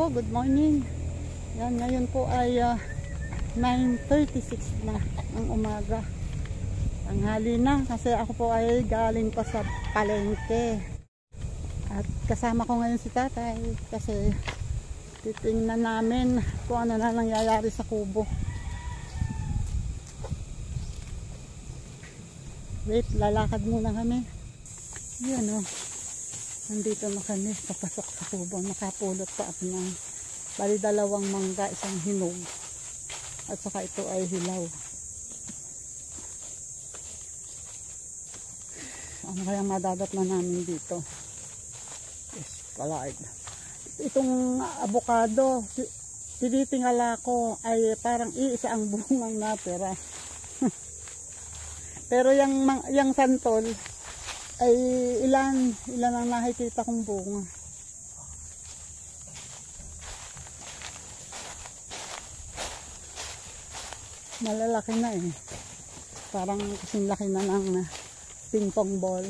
po, good morning. Yan, ngayon po ay 9:36 na ng umaga. Tanghali na kasi ako po ay galing pa sa palengke. At kasama ko ngayon si tatay kasi titingnan namin kung ano na nangyayari sa kubo. Wait, lalakad muna kami. Yan o. Nandito na kami, papasok sa kubo. Nakapulot pa ako ng bali 2 mangga, 1 hinog. At saka ito ay hilaw. Ano kayang madadat na namin dito? Escalade. Itong avocado, tinitingala ko ay parang iisa ang bungang natira. Pero yung santol ay ilan ang nakikita kong bunga. Malalaki na eh. Parang kasing laki na ng ping pong ball.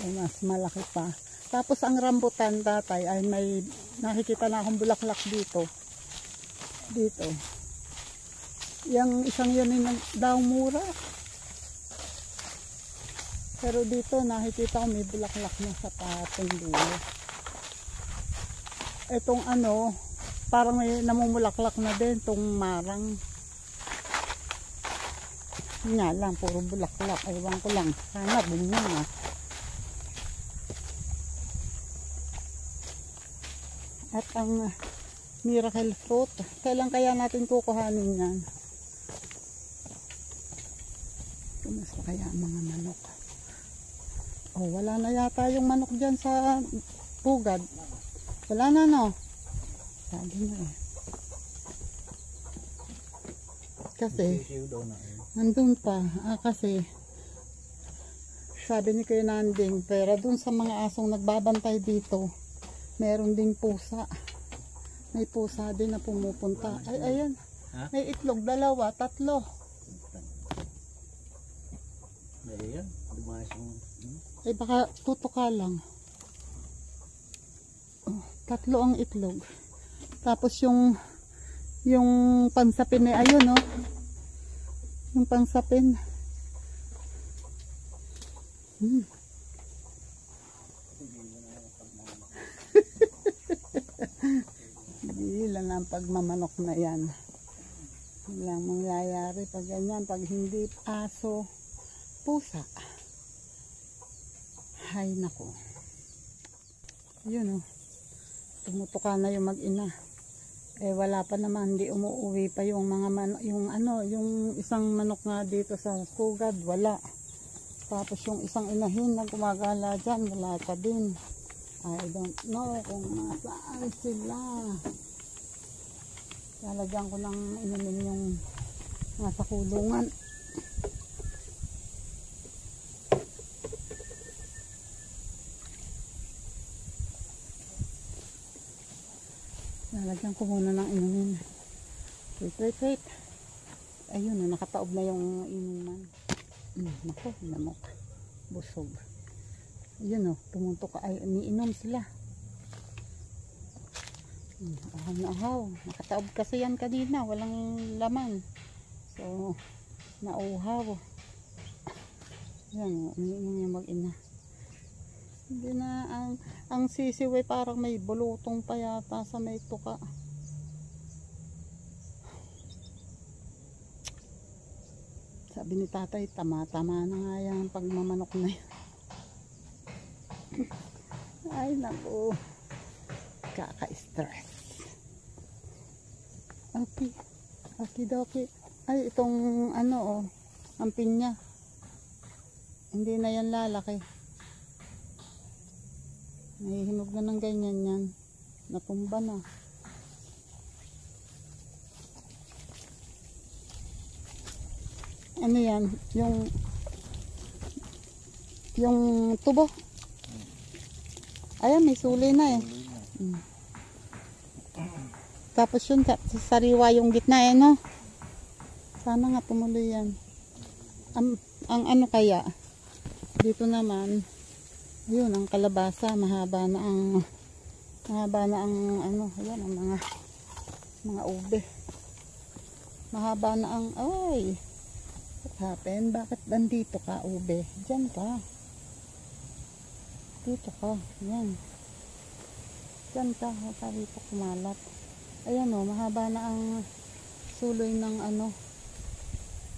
Ay, mas malaki pa. Tapos ang rambutan tatay ay may nakikita na akong bulaklak dito. Dito. Yang isang yun ay daw mura. Pero dito nakikita ko may bulaklak na sa patong dulo. Etong ano, parang may namumulaklak na din tong marang. Nga lang, puro bulaklak. Ewan ko lang. Sana bunga. At ang miracle fruit, kailan kaya natin kukuhanin yan? Kumusta kaya ang mga manok? Oh, wala na yata yung manok dyan sa pugad. Wala na, no? Sabi na eh. Kasi nandun pa. Kasi sabi ni Kuya Nanding, pero dun sa mga asong nagbabantay dito, meron ding pusa. May pusa din na pumupunta. Ay, ayan. May itlog, 2, 3. Ayan, dumasong. Ay baka tutuka lang. Oh, 3 ang itlog. Tapos yung pansapin ay ayun, oh. Yung pansapin. Hindi lang ang pagmamanok na yan. Walang mangyayari pag ganyan, pag hindi aso, pusa. Hay nako. Yun oh. Tumutuka na yung mag-ina. Eh wala pa naman, hindi umuuwi pa yung mga manok, yung isang manok nga dito sa pugad, wala. Tapos yung isang inahin na gumagala dyan, wala pa din. I don't know kung nasaan sila. Lalagyan ko lang inumin yung nasa kulungan. Lalagyan ko muna ng inumin. Wait. Ayun na, nakataob na yung inuman. Naku, namok. Busog. Ayun o, tumuntok. Ay, umiinom sila. Ahaw na ahaw. Nakataob kasi yan kanina. Walang laman. So, nauhaw. Yan, umiinom yung mag-ina. Hindi na, ang sisiway parang may bulutong pa yata sa may tuka. Sabi ni tatay, tama-tama na nga yan pagmamanok na yan. Ay naku, kaka-stress. Okay. Ay, itong ano oh, ang pinya. Hindi na yan lalaki. Nahihinog na ng ganyan yan. Natumba na. Ano yan? Yung tubo. Ayan, may suli na eh. Tapos yun, sariwa yung gitna eh, no? Sana nga tumuloy yan. Ang ano kaya? Dito naman, yun, ang kalabasa, mahaba na ang Mahaba na ang ano, ayan ang mga ube. Mahaba na ang, ay, what happened? Bakit nandito ka, ube? Diyan ka. Dito ka, ayan. Diyan ka, dito kumalat. Ayan o, mahaba na ang suloy ng ano,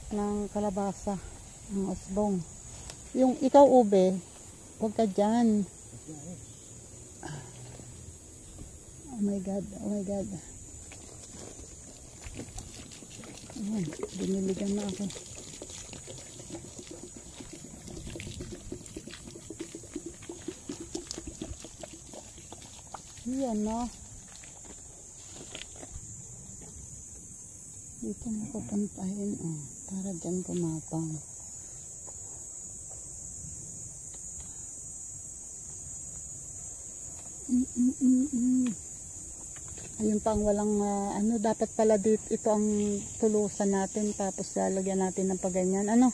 ng kalabasa, ng osbong. Yung ikaw, ube, huwag ka dyan. Oh my God, oh my God. Ayan, biniligan na ako. Ayan na. Dito na papuntahin, oh, para dyan kumapang. Ayun pa ang walang ano, dapat pala dito ito ang tulusan natin, tapos lalagyan natin ng paganyan, ano,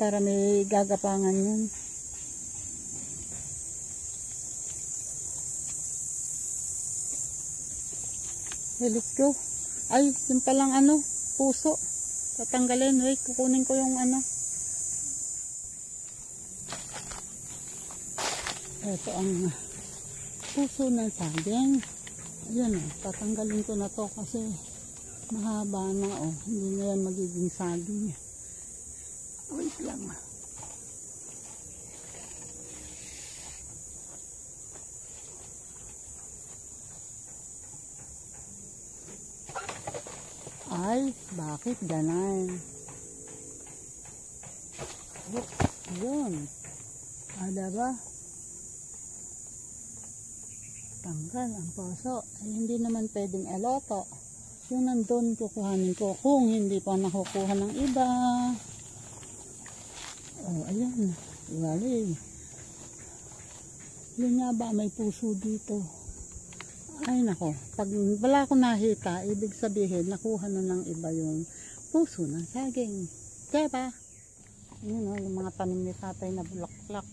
para may gagapangan yun. Okay, let's go. Ay, yun palang ano, puso. Tatanggalin, wait, kukunin ko yung ano. Ito ang puso ng saging. Ayan o, tatanggalin ko na to kasi mahaba na o. Hindi na yan magiging saging. Wait lang. Ay, bakit ganan? Yun. Ada ba? Tanggal ang puso. Ay, hindi naman pwedeng eloto. Yung nandun kukuhanin ko kung hindi pa nakukuha ng iba. Oh, ayan. Iwalay. Yun nga ba, may puso dito. Ay nako, pag wala akong nakita, ibig sabihin nakuha na ng iba yung puso ng saging. Diba? Yun o, yung mga tanim ni tatay na bulaklak.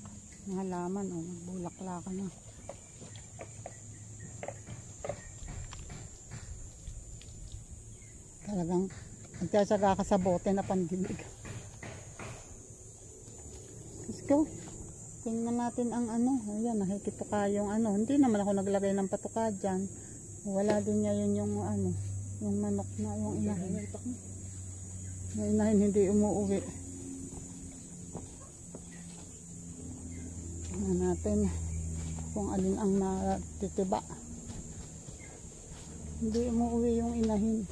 Yung halaman o, nagbulaklak na. Talagang nagtsaga ka sa bote na pandilig. Let's go. Tingnan natin ang ano. Ayan, nakikituka yung ano. Hindi naman ako naglagay ng patuka dyan. Wala din niya yun yung ano. Yung manok na yung inahin. Yung inahin hindi umuuwi. Tingnan natin kung alin ang natitiba. Hindi umuuwi yung inahin.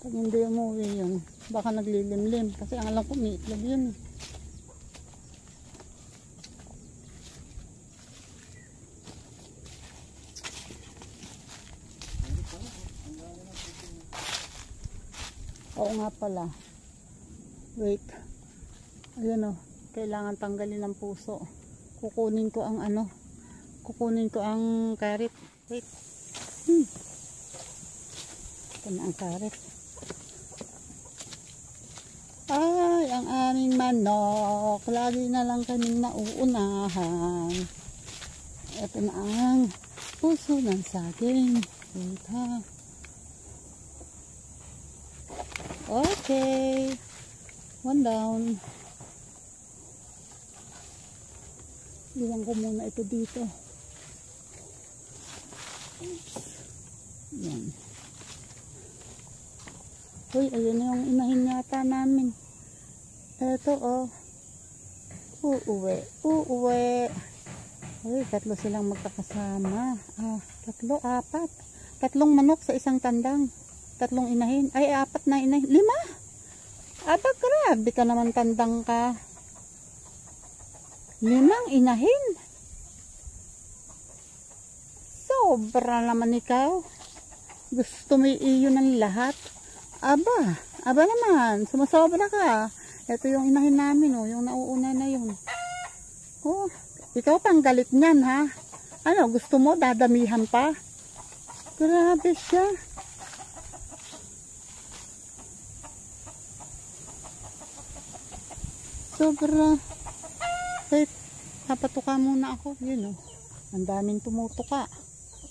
Pag hindi umuwi yun, baka naglilimlim. Kasi ang alam ko, may itlog yun. Oo nga pala. Wait. Ayan o. Kailangan tanggalin ng puso. Kukunin ko ang ano. Kukunin ko ang karit. Wait. Ito na ang karit. Ay, ang aming manok. Lagi na lang kaming nauunahan. Ito na ang puso ng saging. Wait ha. Okay. One down. Iwan ko muna ito dito. Yan. Uy, ayun na yung inahin yata namin. Eto oh. Uuwi. Uuwi. Uy, tatlo silang magkakasama. Tatlo, apat. Tatlong manok sa isang tandang. Tatlong inahin. Ay, apat na inahin. 5. Aba, grabe ka naman, tandang ka. 5 inahin. Sobra naman ikaw. Gusto mo iyo ng lahat. Aba naman. Sumasobra ka. Ito yung inahin namin, oh. Yung nauuna na yun. Oh, ikaw pang galit niyan, ha? Ano, gusto mo dadamihan pa? Grabe siya. Sobra. Wait, napatuka muna ako. Yun, oh. Ang daming tumutuka.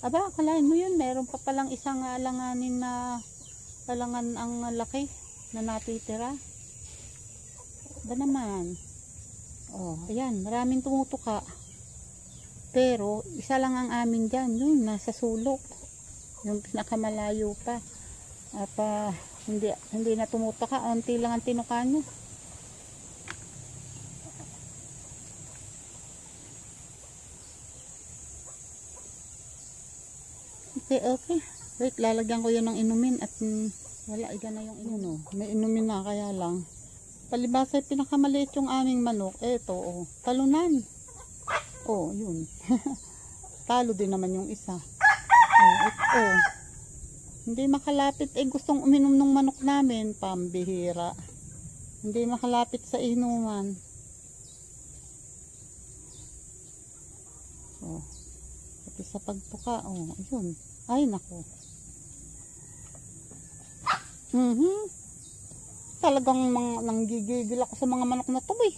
Aba, akalain mo yun, meron pa palang isang alanganin na alangan ang laki na natitira. Ba naman? Oh, ayan, maraming tumutuka. Pero, isa lang ang amin dyan, yun, nasa sulok. Yung pinakamalayo pa. At hindi na tumutuka, onti lang ang tinuka niya. Okay. Wait, lalagyan ko yun ng inumin at wala, iga na yung inumin. May inumin na, kaya lang. Palibasa, pinakamaliit yung aming manok. Eto, oh, talunan. Oh, yun. Talo din naman yung isa. Oh. Hindi makalapit. Gustong uminom ng manok namin. Pambihira. Hindi makalapit sa inuman. Oh. Pati sa pagtuka. Oh, yun. Ay, nako. Talagang nanggigigil ako sa mga manok na to eh.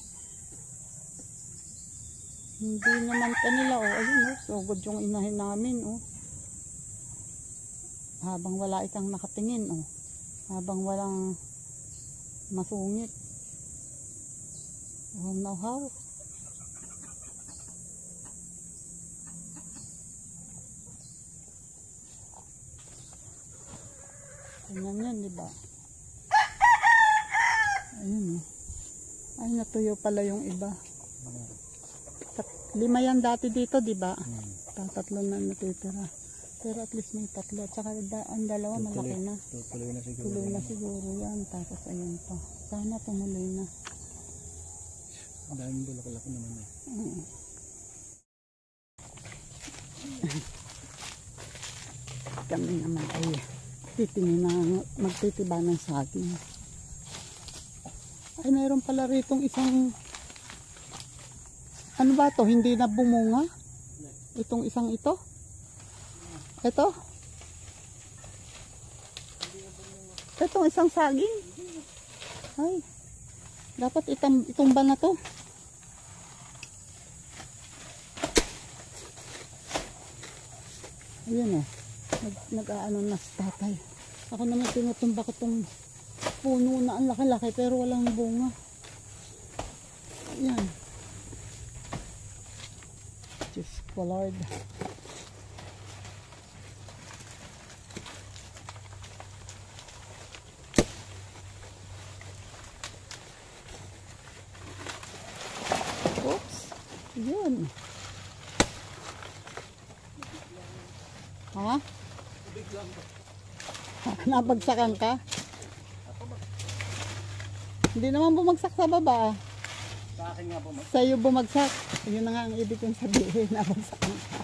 Hindi naman kanila. Oh, ayun oh. Sugod yung inahin namin oh. Habang wala ikang nakatingin oh. Habang walang masungit. Oh, no how. Ganyan yan, diba? Ayun oh. Ay, natuyo pala yung iba. 5 yan dati dito, diba? Tatatlo na natitira. Pero at least may 3. Tsaka ang dalawa malaki na. Tuloy na siguro yan. Tapos ayun pa. Sana tumuloy na. Ang daming bulak-laki naman eh. Kami naman ay titingin na magtitiba ng saging. Ay, mayroon pala ritong isang ano ba to? Hindi na bumunga? Itong isang ito? Ito? Itong isang saging? Ay, dapat itumba na to. Ayun o. Nag-aano na sa tatay. Ako naman tinutumba ko itong puno na ang laki-laki pero walang bunga. Ayan. Diyos ko Lord. Oops. Yun. Ha? Nabagsakan ka? Hindi naman bumagsak sa baba. Sa akin nga po. Sa'yo bumagsak. Yun na nga ang ibig kong sabihin. Nabagsakan ka.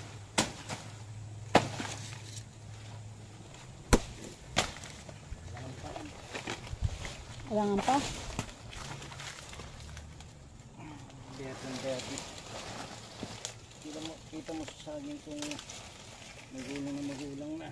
Alangan pa? Bertin. Kita mo sa saging kung magulang na.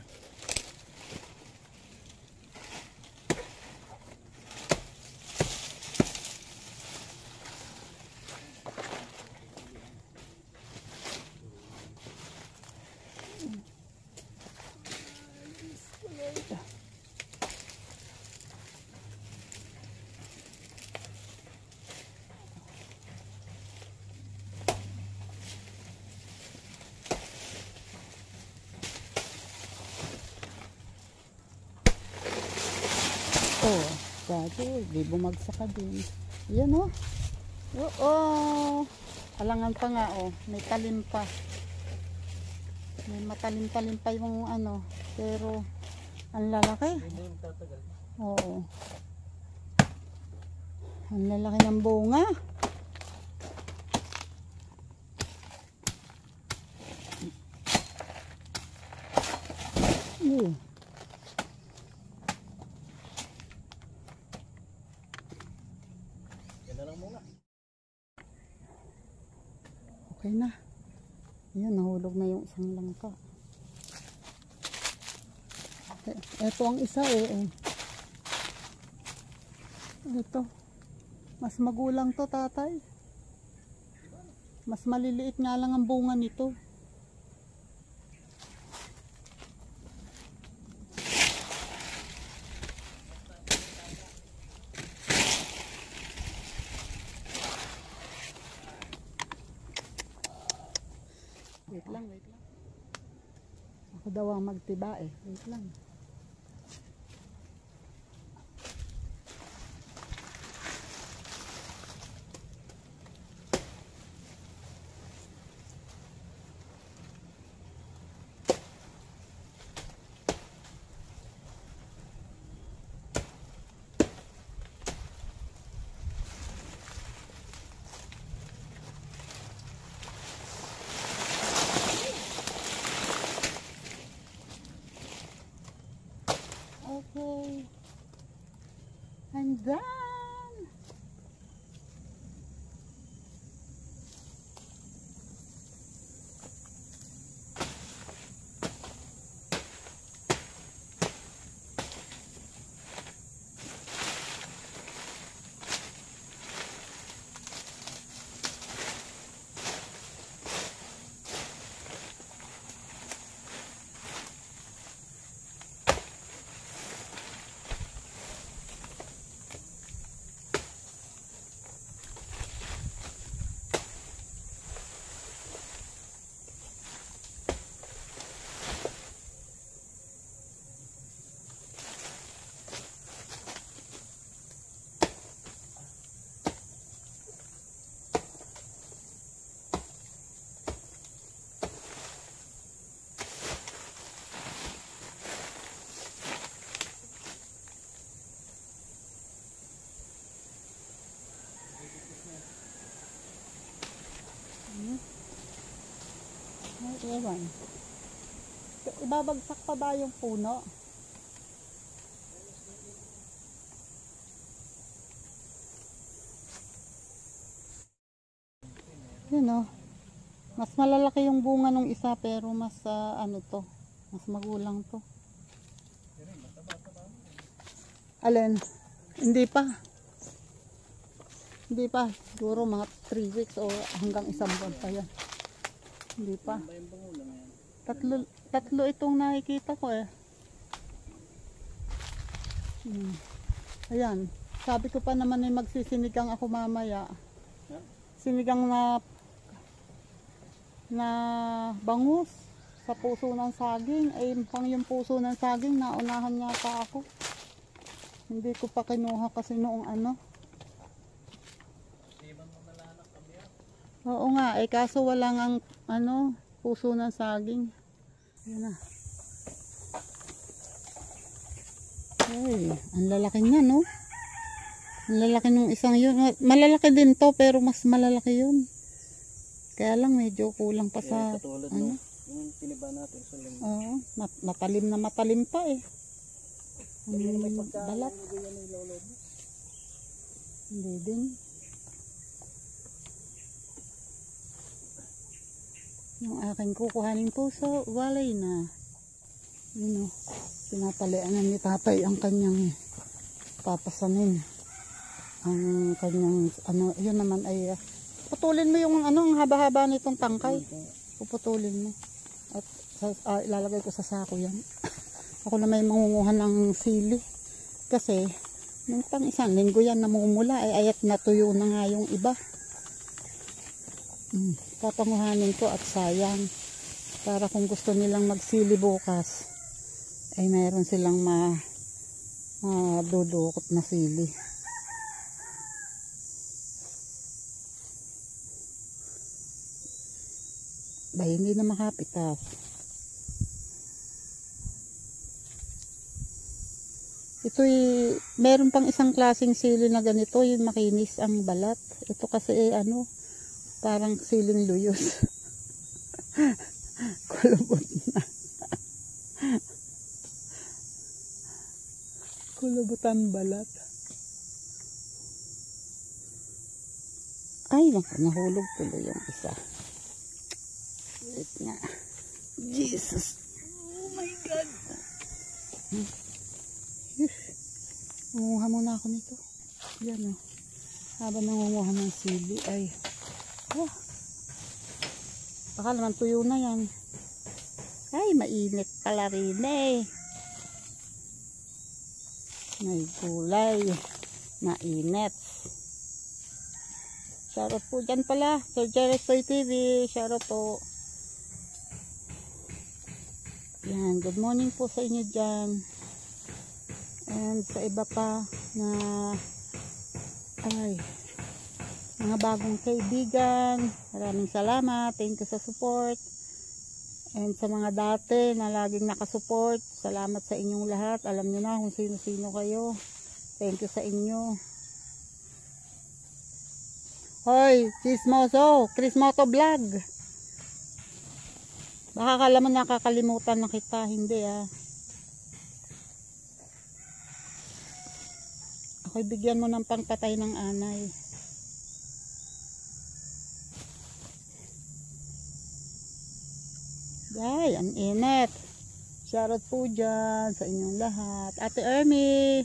Oh, gado, di bumagsak ka din. Yan oh. Oo. Alangan pa nga oh, may talim pa. May matalim-talim pa yung ano, pero ang lalaki. Oo. Ang lalaki ng bunga. Okay na. Ayan, nahulog na yung isang langka. Ito ang isa eh. Ito. Mas magulang to tatay. Mas maliliit nga lang ang bunga nito. Wait lang, wait lang. Ako daw ang magtiba eh. Wait lang. Okay. I'm done. Ay, ewan. Ibabagsak pa ba yung puno? Yun o. Mas malalaki yung bunga nung isa pero mas ano to. Mas magulang to. Alin? Hindi pa. Hindi pa. Siguro mga 3 weeks o hanggang isang buwan pa yan. Hindi pa. Tatlo itong nakikita ko eh. Ayan. Sabi ko pa naman ay magsisinigang ako mamaya. Sinigang na bangus sa puso ng saging. Ay pang yung puso ng saging naunahan niya pa ako. Hindi ko pa kinuha kasi noong ano. Oo nga, eh kaso wala ngang ano, puso ng saging. Yan na. Ay, ang lalaki niya, no? Ang lalaki nung isang yun. Malalaki din to, pero mas malalaki yun. Kaya lang medyo kulang pa sa ano. Yung tiniba natin sa linggo. Oo, matalim na matalim pa eh. Balat. Hindi din. Yung aking kukuhanin puso, walay na. Yun o, pinapalian ni tatay ang kanyang papasanin. Ang kanyang, ano, yun naman ay, putulin mo yung ano, ang haba-haba nitong tangkay. Puputulin mo. At ilalagay ko sa sako yan. Ako na may mangunguha ng sili. Kasi, nung pang isang linggo yan namumula, ay ayat natuyo na nga yung iba. Papanguhanin ko at sayang para kung gusto nilang magsili bukas ay mayroon silang madudukot na sili. Ba hindi na makapitas. Ito'y meron pang isang klaseng sili na ganito, yung makinis ang balat. Ito kasi ano, parang siling luyos. Kulubot na. Kulubutan balat. Ay, nahulog tuloy yung isa. Wait nga. Jesus. Oh my God. Nanguha muna ako nito. Yan o. Habang nangunguha ng sili ay baka naman tuyo na yan. Ay, mainit pala rin eh. May gulay. Mainit. Shoutout po dyan pala. Sir Jerry Soy TV. Shoutout po. Yan, good morning po sa inyo dyan. And sa iba pa na mga bagong kaibigan, maraming salamat. Thank you sa support. And sa mga dati na laging nakasupport, salamat sa inyong lahat. Alam nyo na kung sino-sino kayo. Thank you sa inyo. Hoy, Chismoto Vlog. Baka kala mo nakakalimutan na kita. Hindi Ako'y bigyan mo ng pangpatay ng anay. Ay, ang init. Shoutout po dyan sa inyong lahat. Ate Ermi,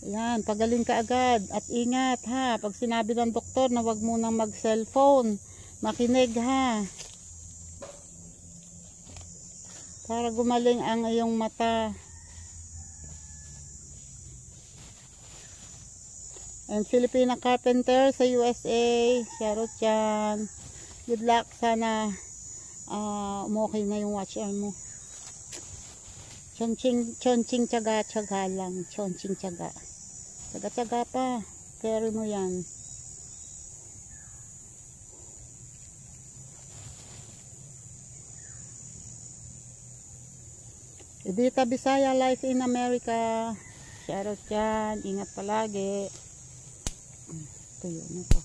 ayan, pagaling ka agad. At ingat ha, pag sinabi ng doktor na wag munang mag-cellphone, makinig ha. Para gumaling ang iyong mata. And Filipina Carpenter sa USA, shoutout dyan. Good luck, sana okay na yung watcher mo. Chonching tiyaga lang. Chonching tiyaga. Tiyaga pa. Carry mo yan. Edita Bisaya, Life in America. Shoutout dyan. Ingat palagi. Ito yun. Ito.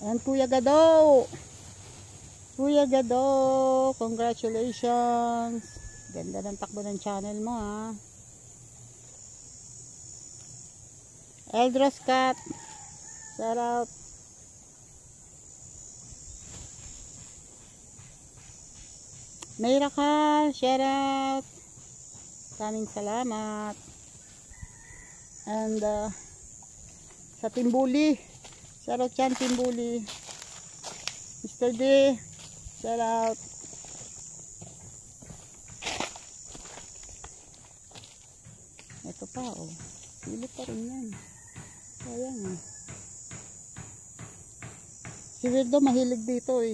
And Kuya Gado, congratulations. Ganda ng takbo ng channel mo ha. Eldros Cat, shout out. Miracle, shout out. Maraming salamat. And sa Timbuli, shout out yan, Timbuli. Mr. D, shout out. Ito pa Silip pa rin yan. Ayan Si Wirdo mahilig dito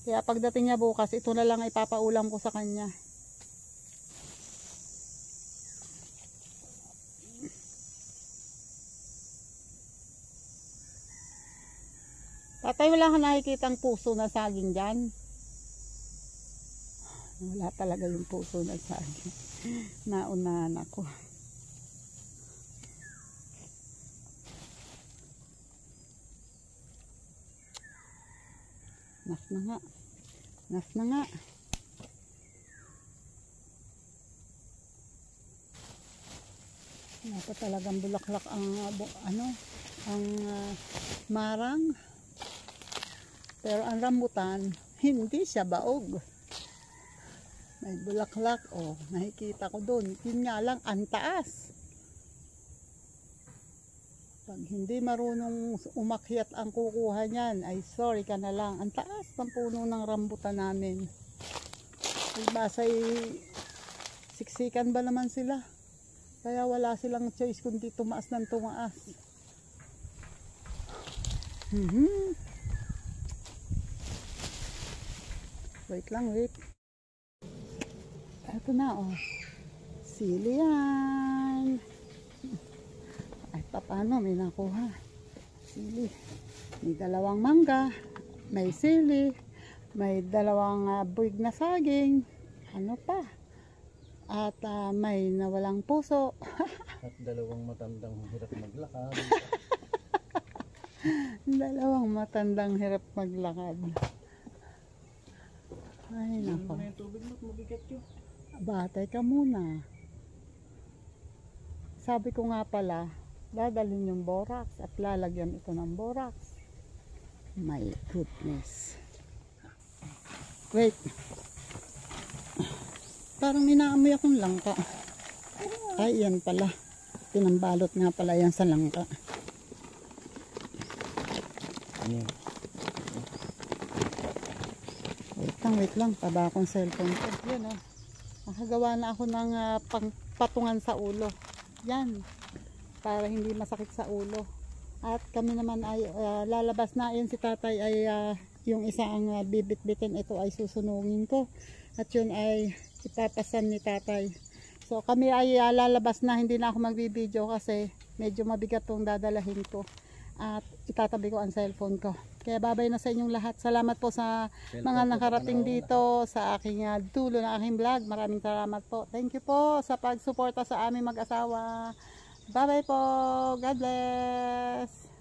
Kaya pagdating niya bukas, ito na lang ipapaulam ko sa kanya. Tatay, wala ka nakikitang puso na saging dyan? Wala talaga yung puso na saging. Naunahan ako. Nas na nga. Wala pa talagang bulaklak ang marang. Pero ang rambutan, hindi siya baog. May bulaklak, nakikita ko doon. Yun nga lang, ang taas. Pag hindi marunong umakyat ang kukuha niyan, ay sorry ka na lang. Ang taas ng puno ng rambutan namin. Basay, siksikan ba naman sila? Kaya wala silang choice kundi tumaas ng tumaas. Wait lang, wait. Ito na, Sili yan. Ay, paano? May nakuha. Sili. May dalawang mangga. May sili. May dalawang buwig na saging. Ano pa? At may nawalang puso. At dalawang matandang hirap maglakad. Dalawang matandang hirap maglakad. Ay, nako. Yung tubig mo, mabigat yun. Batay ka muna. Sabi ko nga pala, dadalhin yung borax at lalagyan ito ng borax. My goodness. Wait. Parang minaamoy akong langka. Ay, yan pala. Pinambalot nga pala yan sa langka. Ano? Wait lang. Taba akong cellphone ko. Yan Nakagawa na ako ng patungan sa ulo. Yan. Para hindi masakit sa ulo. At kami naman ay lalabas na. Yun si tatay ay yung isa ang bibit-bitin. Ito ay susunungin ko. At yun ay ipapasan ni tatay. So kami ay lalabas na. Hindi na ako magbibideo kasi medyo mabigat tong dadalahin ko. At itatabi ko ang cellphone ko. Kaya babay na sa inyong lahat. Salamat po sa mga nakarating dito sa aking dulo ng aking vlog. Maraming salamat po. Thank you po sa pagsuporta sa aming mag-asawa. Bye bye po. God bless.